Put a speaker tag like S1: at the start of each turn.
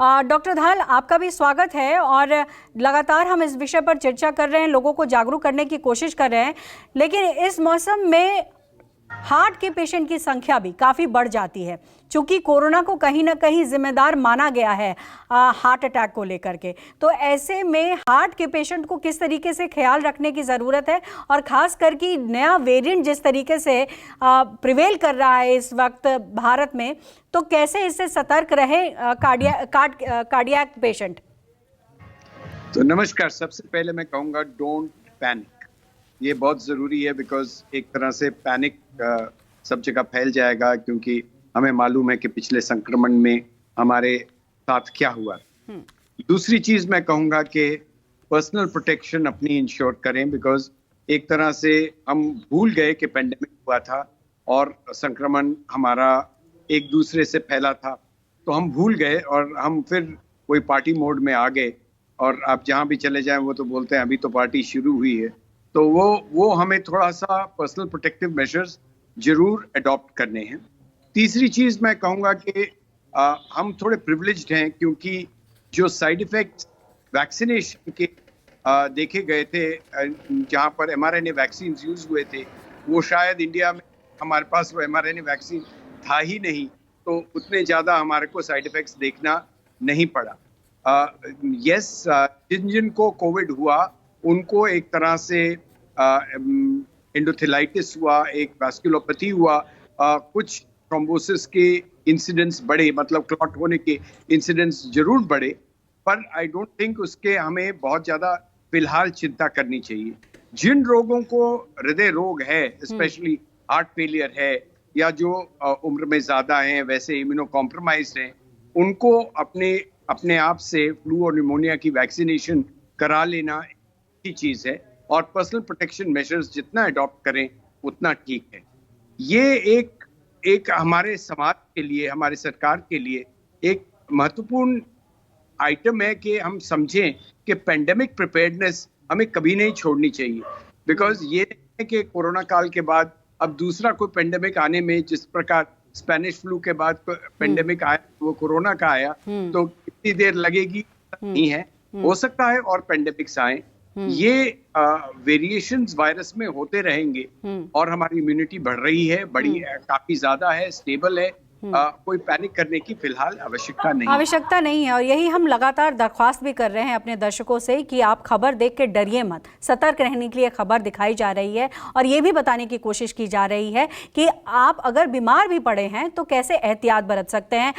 S1: Doctor धाल, आपका भी स्वागत है। और लगातार हम इस विषय पर चर्चा कर रहे हैं, लोगों को जागरूक करने की कोशिश कर रहे हैं, लेकिन इस मौसम में हार्ट के पेशेंट की संख्या भी काफ़ी बढ़ जाती है, क्योंकि कोरोना को कहीं ना कहीं जिम्मेदार माना गया है हार्ट अटैक को लेकर के। तो ऐसे में हार्ट के पेशेंट को किस तरीके से ख्याल रखने की ज़रूरत है, और ख़ास करके नया वेरिएंट जिस तरीके से प्रिवेल कर रहा है इस वक्त भारत में, तो कैसे इससे सतर्क रहे कार्डियक पेशेंट?
S2: तो नमस्कार। सबसे पहले मैं कहूँगा डोंट पैनिक। ये बहुत ज़रूरी है, बिकॉज एक तरह से पैनिक सब जगह फैल जाएगा, क्योंकि हमें मालूम है कि पिछले संक्रमण में हमारे साथ क्या हुआ। दूसरी चीज़ मैं कहूँगा कि पर्सनल प्रोटेक्शन अपनी इंश्योर करें, बिकॉज एक तरह से हम भूल गए कि पेंडेमिक हुआ था और संक्रमण हमारा एक दूसरे से फैला था, तो हम भूल गए और हम फिर वही पार्टी मोड में आ गए। और आप जहाँ भी चले जाएं वो तो बोलते हैं अभी तो पार्टी शुरू हुई है। तो वो हमें थोड़ा सा पर्सनल प्रोटेक्टिव मेजर्स जरूर अडॉप्ट करने हैं। तीसरी चीज़ मैं कहूँगा कि हम थोड़े प्रिविलेज्ड हैं, क्योंकि जो साइड इफ़ेक्ट्स वैक्सीनेशन के देखे गए थे, जहाँ पर mRNA वैक्सीन यूज़ हुए थे, वो शायद इंडिया में हमारे पास वो mRNA वैक्सीन था ही नहीं, तो उतने ज़्यादा हमारे को साइड इफ़ेक्ट्स देखना नहीं पड़ा। जिनको कोविड हुआ उनको एक तरह से एंडोथेलाइटिस हुआ, एक वैस्कुलोपैथी हुआ, कुछ थ्रोम्बोसिस के इंसिडेंट्स बढ़े, मतलब क्लॉट होने के इंसिडेंट्स जरूर बढ़े, पर आई डोंट थिंक उसके हमें बहुत ज़्यादा फिलहाल चिंता करनी चाहिए। जिन रोगों को हृदय रोग है, स्पेशली हार्ट फेलियर है, या जो उम्र में ज़्यादा हैं, वैसे इम्यूनो कॉम्प्रोमाइज्ड हैं, उनको अपने आप से फ्लू और निमोनिया की वैक्सीनेशन करा लेना अच्छी चीज़ है, और पर्सनल प्रोटेक्शन मेजर्स जितना अडॉप्ट करें उतना ठीक है। ये एक हमारे समाज के लिए, हमारे सरकार के लिए एक महत्वपूर्ण आइटम है कि हम समझें कि पेंडेमिक प्रिपेयर्डनेस हमें कभी नहीं छोड़नी चाहिए। बिकॉज ये है कि कोरोना काल के बाद अब दूसरा कोई पेंडेमिक आने में, जिस प्रकार स्पेनिश फ्लू के बाद पेंडेमिक आया, वो कोरोना का आया, तो कितनी देर लगेगी नहीं है, हो सकता है और पेंडेमिक्स आए। ये वेरिएशंस वायरस में होते रहेंगे, और हमारी इम्यूनिटी बढ़ रही है, काफी ज्यादा है, स्टेबल है। कोई पैनिक करने की फिलहाल आवश्यकता नहीं है।
S1: और यही हम लगातार दरख्वास्त भी कर रहे हैं अपने दर्शकों से कि आप खबर देख के डरिए मत, सतर्क रहने के लिए खबर दिखाई जा रही है, और ये भी बताने की कोशिश की जा रही है कि आप अगर बीमार भी पड़े हैं तो कैसे एहतियात बरत सकते हैं।